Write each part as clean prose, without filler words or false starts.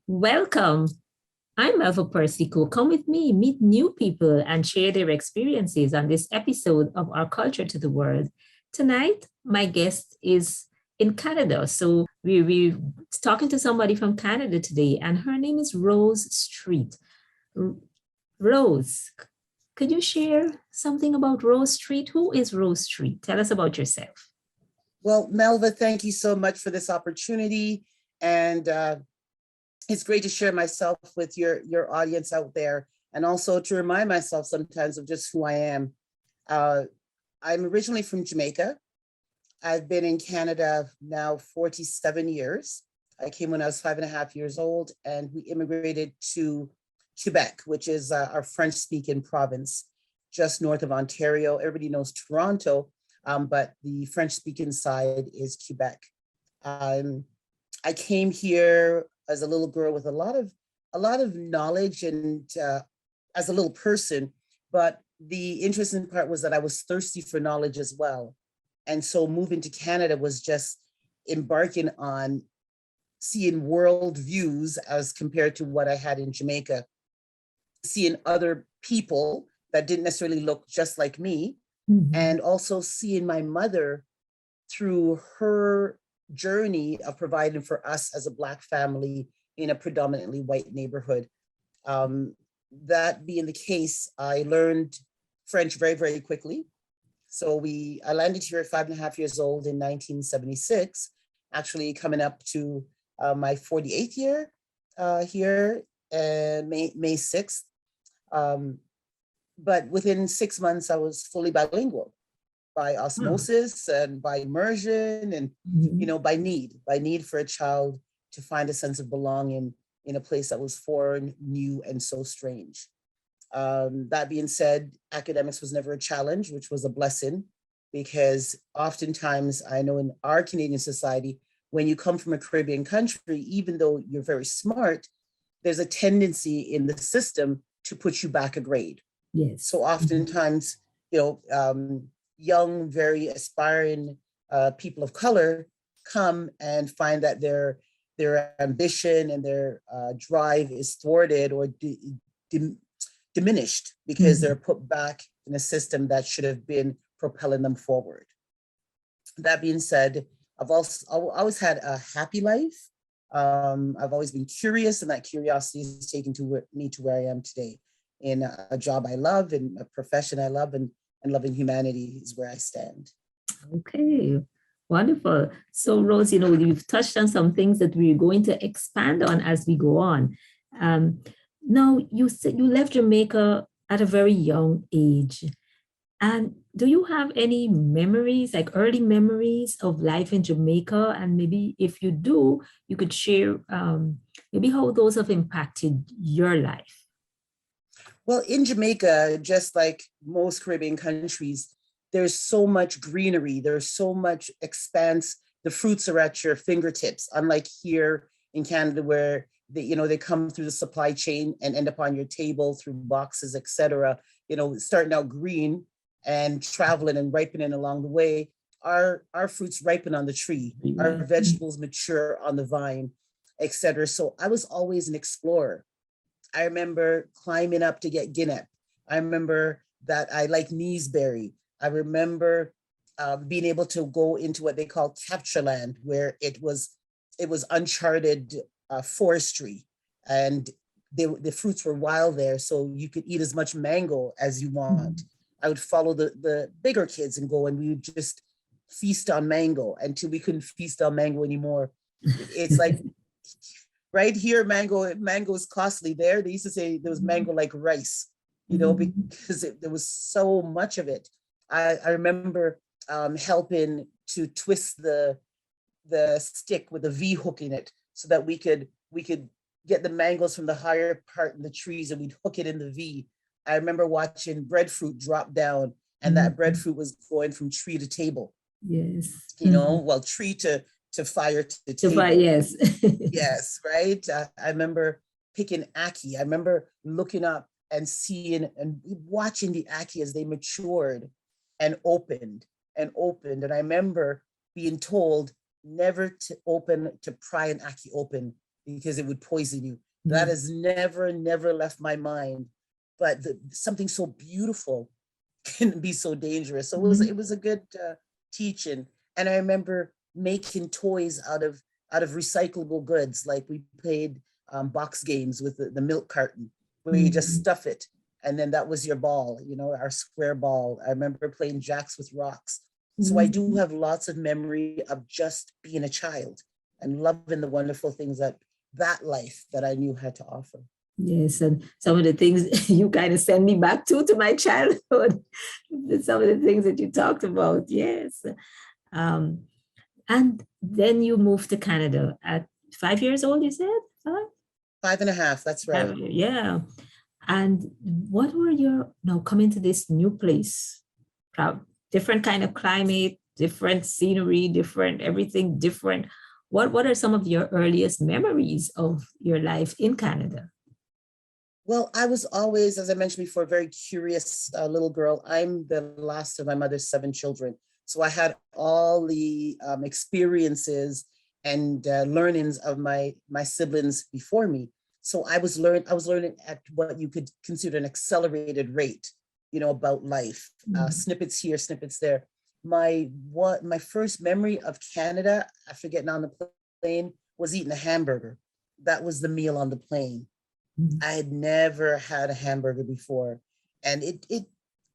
Welcome. I'm Melva Persico. Come with me, meet new people, and share their experiences on this episode of Our Culture to the World. Tonight, my guest is in Canada. So we're talking to somebody from Canada today, and her name is Rose Streete. R- Rose, could you share something about Rose Streete? Who is Rose Streete? Tell us about yourself. Well, Melva, thank you so much for this opportunity. And it's great to share myself with your audience out there, and also to remind myself sometimes of just who I am. Uh, I'm originally from Jamaica. I've been in Canada now 47 years. I came when I was 5.5 years old, and we immigrated to Quebec, which is our French-speaking province, just north of Ontario. Everybody knows Toronto, but the French-speaking side is Quebec. I came here as a little girl with a lot of knowledge and as a little person, but the interesting part was that I was thirsty for knowledge as well. And so moving to Canada was just embarking on seeing world views as compared to what I had in Jamaica, seeing other people that didn't necessarily look just like me, and also seeing my mother through her journey of providing for us as a Black family in a predominantly white neighborhood. Um, that being the case, I learned French very, very quickly. So I landed here at 5.5 years old in 1976, actually coming up to my 48th year here, May 6th. But within 6 months, I was fully bilingual by osmosis and by immersion and, by need for a child to find a sense of belonging in a place that was foreign, new, and so strange. That being said, academics was never a challenge, which was a blessing, because oftentimes I know in our Canadian society, when you come from a Caribbean country, even though you're very smart, there's a tendency in the system to put you back a grade. Yes. So oftentimes, young, very aspiring people of color come and find that their ambition and their drive is thwarted or diminished because they're put back in a system that should have been propelling them forward. That being said, I've always had a happy life. I've always been curious, and that curiosity has taken me to where I am today, in a job I love, in a profession I love, and loving humanity is where I stand. Okay, wonderful. So, Rose, you've touched on some things that we're going to expand on as we go on. Now, you said you left Jamaica at a very young age. And do you have any memories, like early memories of life in Jamaica? And maybe if you do, you could share maybe how those have impacted your life. Well, in Jamaica, just like most Caribbean countries, there's so much greenery, there's so much expanse. The fruits are at your fingertips, unlike here in Canada, where they come through the supply chain and end up on your table through boxes, etc. Starting out green and traveling and ripening along the way. Our fruits ripen on the tree, our vegetables mature on the vine, etc. So I was always an explorer. I remember climbing up to get guinea. I remember that I like Neesberry. I remember being able to go into what they call capture land, where it was uncharted forestry, and the fruits were wild there, so you could eat as much mango as you want. I would follow the bigger kids and go, and we would just feast on mango until we couldn't feast on mango anymore. It's like right here, mango is costly. There, they used to say there was mango like rice, because there was so much of it. I remember helping to twist the stick with a V hook in it so that we could get the mangoes from the higher part in the trees, and we'd hook it in the V. I remember watching breadfruit drop down, and that breadfruit was going from tree to table. Yes. Well, tree to fire to table. Yes. Yes, right. I remember picking ackee. I remember looking up and seeing and watching the ackee as they matured and opened and opened. And I remember being told never to pry an ackee open, because it would poison you. Mm. That has never left my mind. But something so beautiful can be so dangerous. So it was a good teaching. And I remember making toys out of recyclable goods. Like we played box games with the milk carton, where you just stuff it, and then that was your ball, our square ball. I remember playing jacks with rocks. So I do have lots of memory of just being a child and loving the wonderful things that life that I knew had to offer. Yes, and some of the things you kind of send me back to my childhood. Some of the things that you talked about, yes. And then you moved to Canada at 5 years old, you said? 5.5, that's right. Yeah. And what were your, now coming to this new place, different kind of climate, different scenery, different everything different. What are some of your earliest memories of your life in Canada? Well, I was always, as I mentioned before, a very curious little girl. I'm the last of my mother's 7 children. So I had all the experiences and learnings of my siblings before me. So I was learning at what you could consider an accelerated rate, about life. Snippets here, snippets there. My first memory of Canada after getting on the plane was eating a hamburger. That was the meal on the plane. I had never had a hamburger before, and it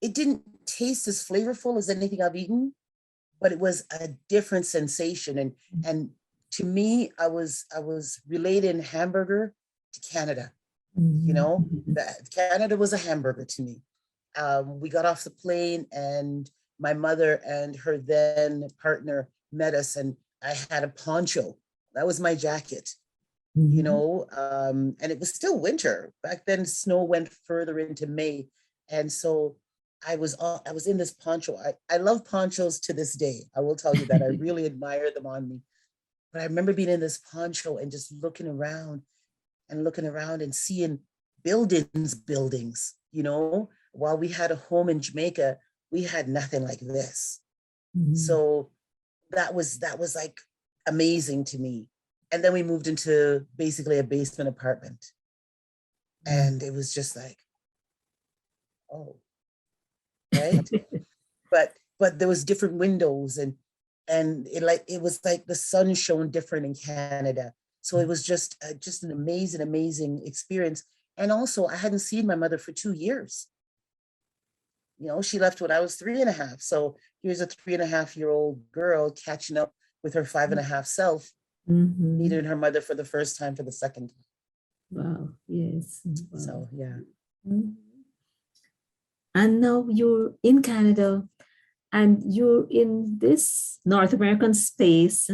didn't taste as flavorful as anything I've eaten, but it was a different sensation. And to me, I was relating hamburger to Canada. That Canada was a hamburger to me. We got off the plane, and my mother and her then partner met us, and I had a poncho. That was my jacket. And it was still winter. Back then, snow went further into May. And so I was in this poncho. I love ponchos to this day. I will tell you that. I really admire them on me. But I remember being in this poncho and just looking around and seeing buildings, while we had a home in Jamaica, we had nothing like this. So that was like amazing to me. And then we moved into basically a basement apartment. And it was just like, oh, right? but there was different windows, and it was like the sun shone different in Canada. So it was just an amazing experience. And also, I hadn't seen my mother for 2 years. She left when I was 3.5. So here's a 3.5-year-old girl catching up with her 5.5 self. Meeting her mother for the first time, for the second time. Wow, yes. Wow. So, yeah. And now you're in Canada, and you're in this North American space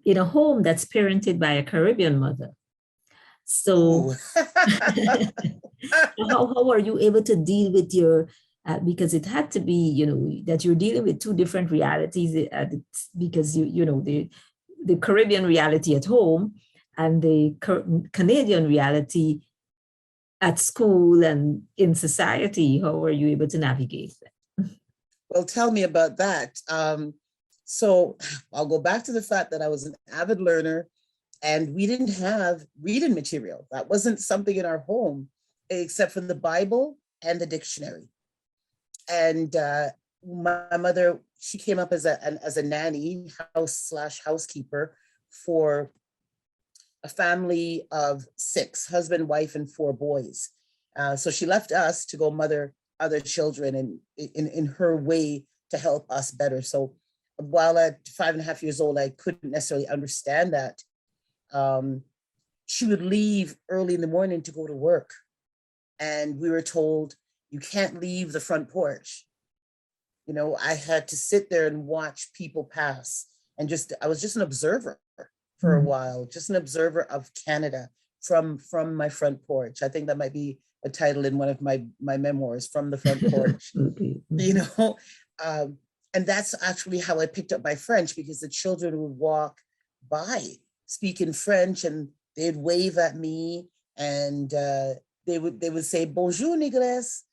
in a home that's parented by a Caribbean mother. So how are you able to deal with your, because it had to be, that you're dealing with 2 different realities, because the Caribbean reality at home and the Canadian reality at school and in society. How are you able to navigate that? Well, tell me about that. So I'll go back to the fact that I was an avid learner, and we didn't have reading material. That wasn't something in our home, except for the Bible and the dictionary. And my mother, she came up as a nanny, housekeeper for a family of 6, husband, wife, and 4 boys. So she left us to go mother other children and in her way to help us better. So while at 5.5 years old, I couldn't necessarily understand that. She would leave early in the morning to go to work. And we were told, you can't leave the front porch. I had to sit there and watch people pass. And I was just an observer for a while, just an observer of Canada from my front porch. I think that might be a title in one of my memoirs, From the Front Porch. And that's actually how I picked up my French, because the children would walk by speaking French, and they'd wave at me, and they would say, bonjour, Nicolas.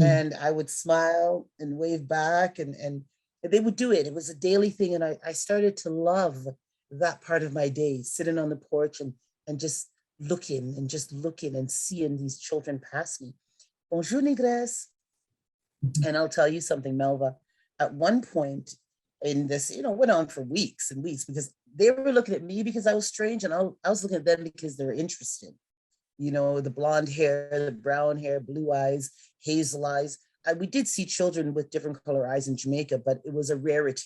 And I would smile and wave back, and they would do it. It was a daily thing. And I started to love that part of my day, sitting on the porch and just looking and seeing these children pass me. Bonjour, Negres. And I'll tell you something, Melva. At one point in this, went on for weeks and weeks because they were looking at me because I was strange, and I was looking at them because they were interested. The blonde hair, the brown hair, blue eyes, hazel eyes. We did see children with different color eyes in Jamaica, but it was a rarity.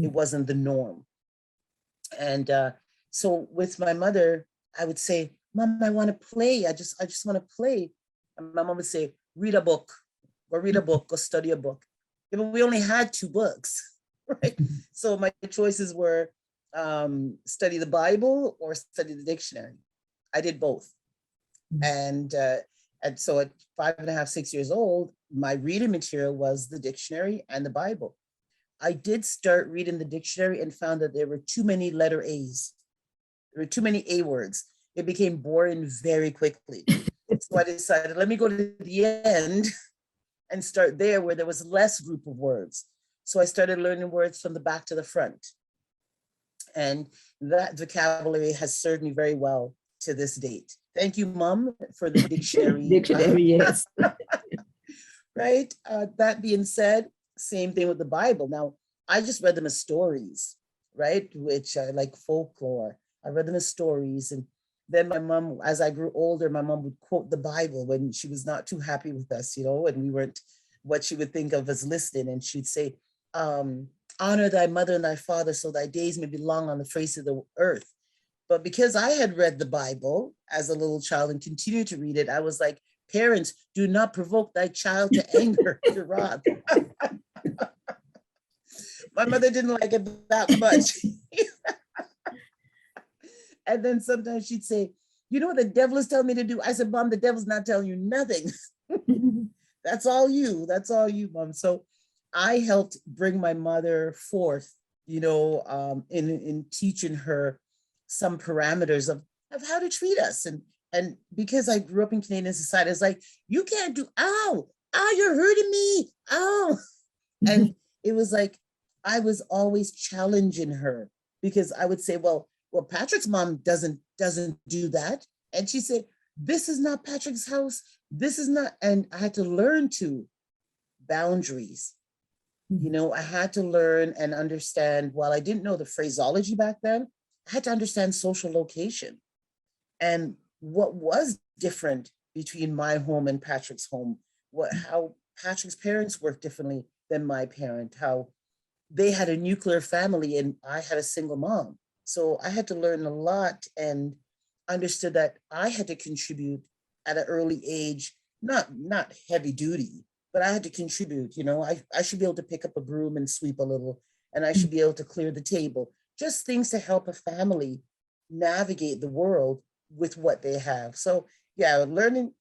It wasn't the norm. And so with my mother, I would say, Mom, I want to play. I just want to play. And my mom would say, read a book, go study a book. Yeah, but we only had 2 books, right? So my choices were study the Bible or study the dictionary. I did both. And so at 5.5, 6 years old, my reading material was the dictionary and the Bible. I did start reading the dictionary and found that there were too many letter A's. There were too many A words. It became boring very quickly. So I decided, let me go to the end and start there where there was less group of words. So I started learning words from the back to the front. And that vocabulary has served me very well to this date. Thank you, Mom, for the dictionary. Dictionary, yes. Right. That being said, same thing with the Bible. Now, I just read them as stories, right? Which I like folklore. I read them as stories. And then my mom, as I grew older, my mom would quote the Bible when she was not too happy with us, and we weren't what she would think of as listening. And she'd say, honor thy mother and thy father so thy days may be long on the face of the earth. But because I had read the Bible as a little child and continued to read it, I was like, parents, do not provoke thy child to anger, to wrath. My mother didn't like it that much. And then sometimes she'd say, you know what the devil is telling me to do? I said, Mom, the devil's not telling you nothing. That's all you, Mom. So I helped bring my mother forth, in teaching her some parameters of how to treat us. And because I grew up in Canadian society, it's like, you can't do, ow, you're hurting me, ow. And it was like, I was always challenging her because I would say, well, Patrick's mom doesn't do that. And she said, this is not Patrick's house. This is not, and I had to learn boundaries. I had to learn and understand, while I didn't know the phraseology back then, I had to understand social location and what was different between my home and Patrick's home, how Patrick's parents worked differently than my parent, how they had a nuclear family and I had a single mom. So I had to learn a lot and understood that I had to contribute at an early age, not heavy duty, but I had to contribute. I should be able to pick up a broom and sweep a little, and I should be able to clear the table. Just things to help a family navigate the world with what they have. So yeah, learning,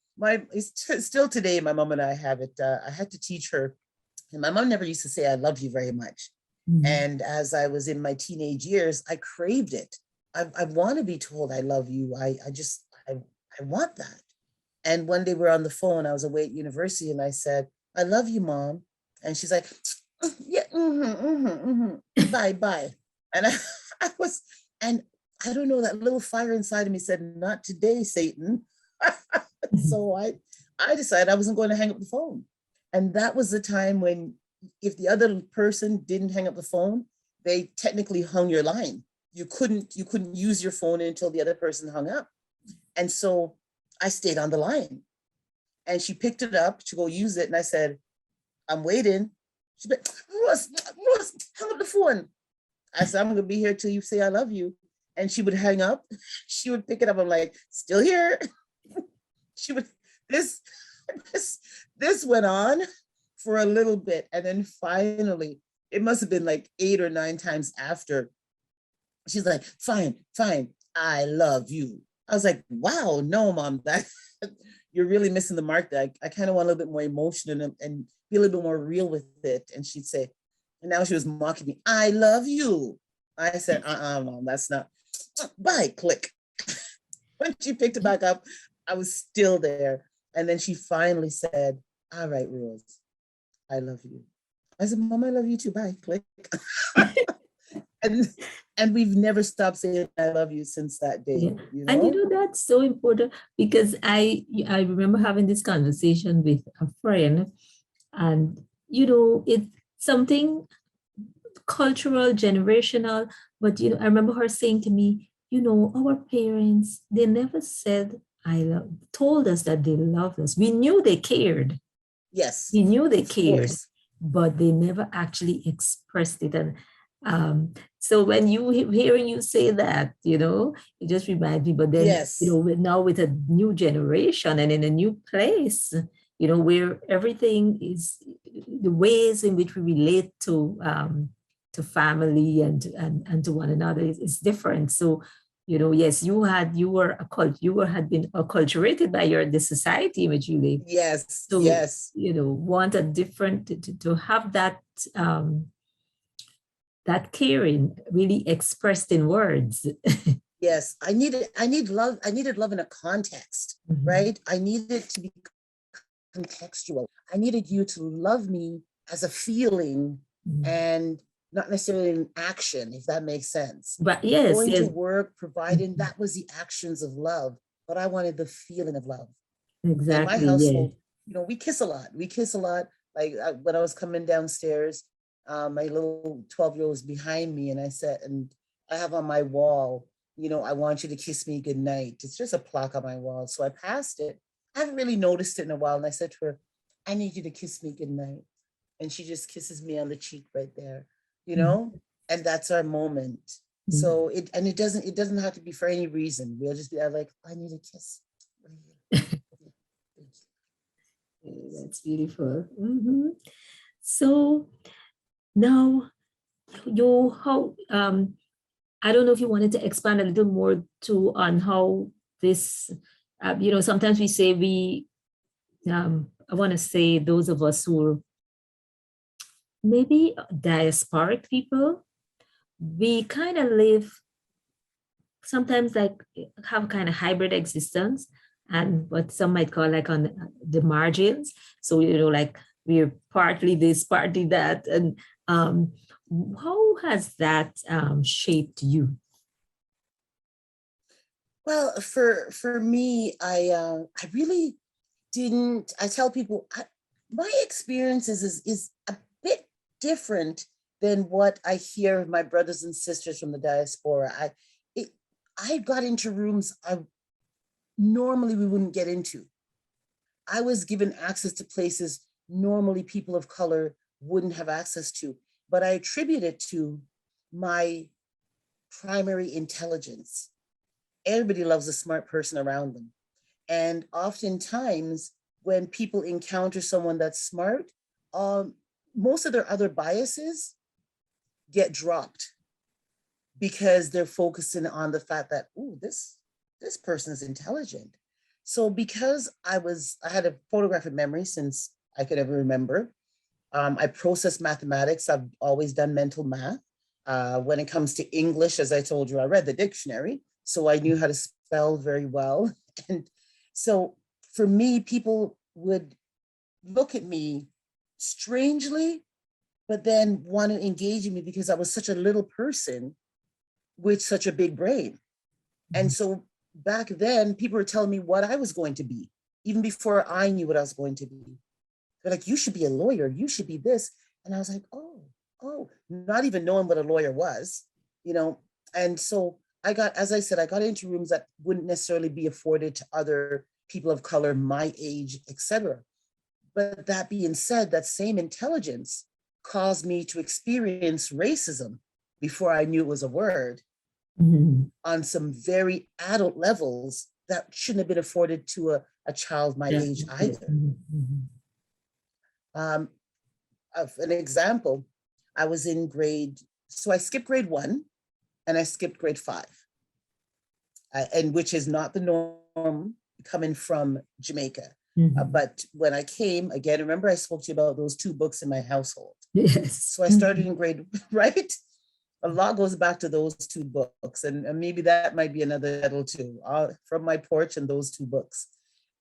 still today, my mom and I have it. I had to teach her, and my mom never used to say, I love you very much. And as I was in my teenage years, I craved it. I want to be told I love you. I want that. And one day we're on the phone. I was away at university and I said, I love you, Mom. And she's like, yeah, bye. And I don't know, that little fire inside of me said, not today, Satan. So I decided I wasn't going to hang up the phone. And that was the time when, if the other person didn't hang up the phone, they technically hung your line. You couldn't use your phone until the other person hung up. And so I stayed on the line. And she picked it up to go use it. And I said, I'm waiting. She's like, Ross, hang up the phone. I said, I'm going to be here till you say I love you. And she would hang up. She would pick it up. I'm like, still here. She would, this went on for a little bit. And then finally, it must have been like 8 or 9 times after, she's like, fine, I love you. I was like, wow, no, Mom, that you're really missing the mark there. I kind of want a little bit more emotion and be a little bit more real with it. And she'd say, and now she was mocking me, I love you. I said, Mom, that's not, bye, click. When she picked it back up, I was still there. And then she finally said, all right, Rose, I love you. I said, Mom, I love you too, bye, click. and and we've never stopped saying I love you since that day, Yeah. you And know? that's so important because I remember having this conversation with a friend, and it's something cultural, generational, but I remember her saying to me, our parents, they never said I love, told us that they loved us. We knew they cared. Yes, We knew they of cared, course. but they never actually expressed it. And so when hearing you say that, it just reminds me. But then, Yes, now with a new generation and in a new place, where everything is the ways in which we relate to family and to one another is different. So yes, you had been acculturated by the society in which you live. yes, So yes, want a different to have um that caring really expressed in words. yes. I needed love in a context, Mhm. right? I needed to be contextual. I needed you to love me as a feeling Mhm. and not necessarily an action, if that makes sense. But yes, Going to yes. work, providing, Mhm. that was the actions of love, but I wanted the feeling of love. In my Exactly, yeah. household, we kiss a lot. We kiss a lot. Like when I was coming downstairs, my little 12-year-old was behind me, and I said, and I have on my wall, I want you to kiss me good night. It's just a plaque on my wall. So I passed it. I haven't really noticed it in a while. And I said to her, I need you to kiss me good night. And she just kisses me on the cheek right there, you Mhm. know? And that's our moment. Mhm. So it doesn't have to be for any reason. We'll just be like, I need a kiss. That's beautiful. So now how I don't know if you wanted to expand a little more too on how this sometimes we say I want to say those of us who are maybe diasporic people, we kind of live sometimes like have kind of hybrid existence and what some might call like on the margins. So, like we're partly this, partly that. And how has that shaped you? Well, for me, I really didn't. I tell people my experiences is a bit different than what I hear of my brothers and sisters from the diaspora. It, I got into rooms I normally we wouldn't get into. I was given access to places normally people of color wouldn't have access to, but I attribute it to my primary intelligence. Everybody loves a smart person around them. And oftentimes, when people encounter someone that's smart, um, most of their other biases get dropped because they're focusing on the fact that, ooh, this person is intelligent. So because I had a photographic memory since I could ever remember. I process mathematics. I've always done mental math. When it comes to English, as I told you, I read the dictionary, so I knew how to spell very well. And so for me, people would look at me strangely, but then want to engage in me because I was such a little person with such a big brain. And so back then, people were telling me what I was going to be, even before I knew what I was going to be. They're like, you should be a lawyer. You should be this. And I was like, oh, not even knowing what a lawyer was, you know? And so as I said, I got into rooms that wouldn't necessarily be afforded to other people of color, my age, etc. But that being said, that same intelligence caused me to experience racism before I knew it was a word Mhm. on some very adult levels that shouldn't have been afforded to a child my Yeah. age Yeah. either. Um, an example, I was in so I skipped grade 1 and I skipped grade 5, and which is not the norm coming from Jamaica. Mhm. But when I came, again, remember I spoke to you about those 2 books in my household. Yes. So I started in grade, right? A lot goes back to those 2 books, and maybe that might be another title too, from my porch and those 2 books.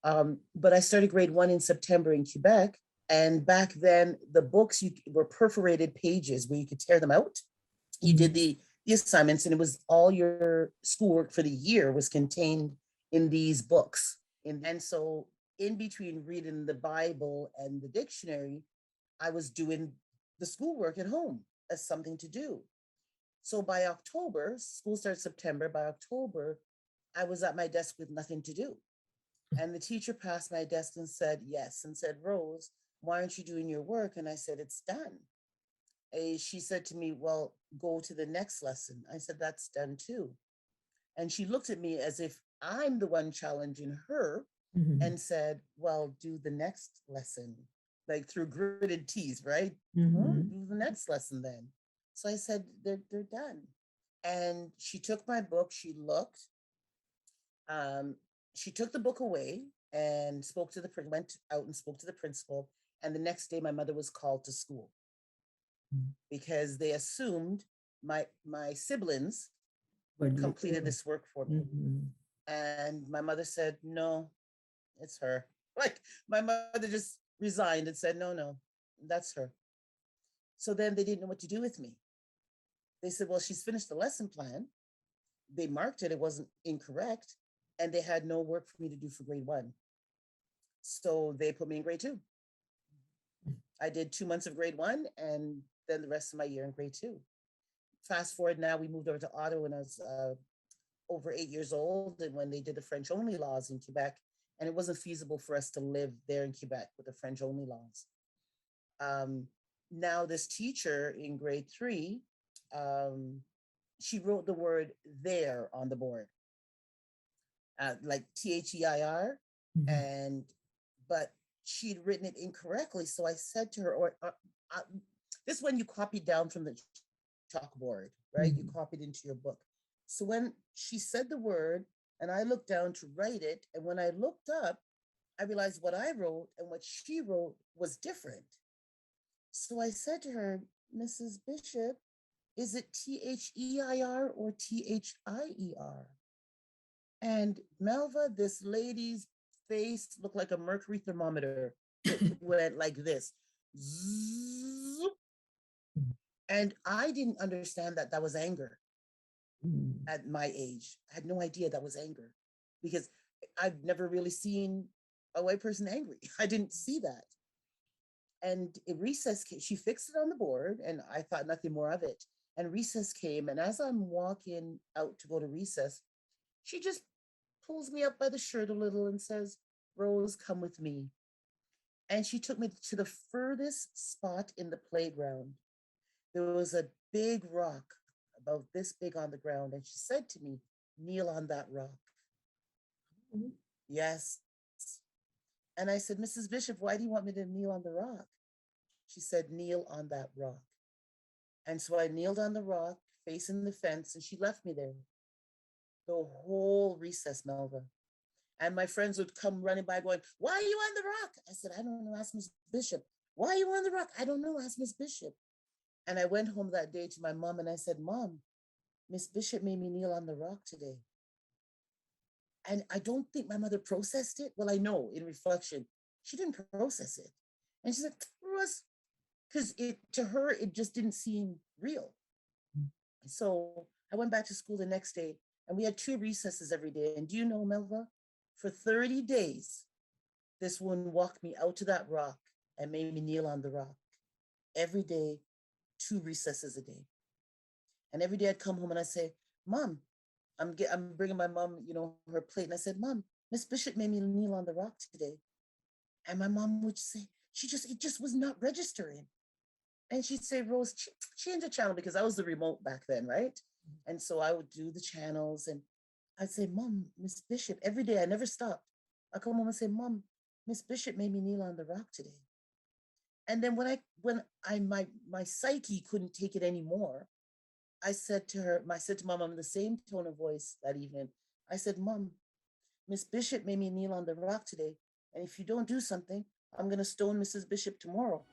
But I started grade 1 in September in Quebec. And back then, the books were perforated pages where you could tear them out. You did Mhm. the the assignments, and it was all your schoolwork for the year was contained in these books. And so in between reading the Bible and the dictionary, I was doing the schoolwork at home as something to do. So by October, school starts September, by October, I was at my desk with nothing to do. And the teacher passed my desk and said, yes, and said, Rose, why aren't you doing your work? And I said, it's done. She said to me, well, go to the next lesson. I said, that's done too. And she looked at me as if I'm the one challenging her and said, well, do the next lesson, like through gritted teeth, right? Do the next lesson then. So I said, they're done. And she took my book, she looked, she took the book away and went out and spoke to the principal. And the next day my mother was called to school because they assumed my siblings completed this work for me. And my mother said, no, it's her. Like my mother just resigned and said, no, that's her. So then they didn't know what to do with me. They said, well, she's finished the lesson plan. They marked it wasn't incorrect. And they had no work for me to do for grade 1. So they put me in grade 2. I did 2 months of grade 1 and then the rest of my year in grade 2. Fast forward now, we moved over to Ottawa when I was over 8 years old, and when they did the French only laws in Quebec, and it wasn't feasible for us to live there in Quebec with the French only laws. Now this teacher in grade 3, she wrote the word there on the board, like THEIR, but she'd written it incorrectly. So I said to her, this one you copied down from the chalkboard, right? You copied into your book. So when she said the word and I looked down to write it, and when I looked up, I realized what I wrote and what she wrote was different. So I said to her, Mrs. Bishop, is it THEIR or THIER? And Melva, this lady's face looked like a mercury thermometer. It went like this. And I didn't understand that was anger at my age. I had no idea that was anger because I've never really seen a white person angry. I didn't see that. And recess came, she fixed it on the board and I thought nothing more of it. And recess came, and as I'm walking out to go to recess, she just pulls me up by the shirt a little and says, Rose, come with me. And she took me to the furthest spot in the playground. There was a big rock about this big on the ground. And she said to me, kneel on that rock. Yes. And I said, Mrs. Bishop, why do you want me to kneel on the rock? She said, kneel on that rock. And so I kneeled on the rock, facing the fence, and she left me there. The whole recess, Melva. And my friends would come running by going, why are you on the rock? I said, I don't know, ask Miss Bishop. Why are you on the rock? I don't know, ask Miss Bishop. And I went home that day to my mom and I said, Mom, Miss Bishop made me kneel on the rock today. And I don't think my mother processed it. Well, I know in reflection, she didn't process it. And she said, Russ, because to her, it just didn't seem real. So I went back to school the next day and we had 2 recesses every day. And do you know, Melva, for 30 days, this woman walked me out to that rock and made me kneel on the rock. Every day, 2 recesses a day. And every day I'd come home and I'd say, Mom, I'm bringing my mom, her plate. And I said, Mom, Miss Bishop made me kneel on the rock today. And my mom would say, it just was not registering. And she'd say, Rose, change the channel, because I was the remote back then, right? And so I would do the channels and I'd say, Mom, Miss Bishop, every day I never stopped. I'd come home and say, Mom, Miss Bishop made me kneel on the rock today. And then when my psyche couldn't take it anymore, I said to my mom in the same tone of voice that evening, I said, Mom, Miss Bishop made me kneel on the rock today. And if you don't do something, I'm going to stone Mrs. Bishop tomorrow.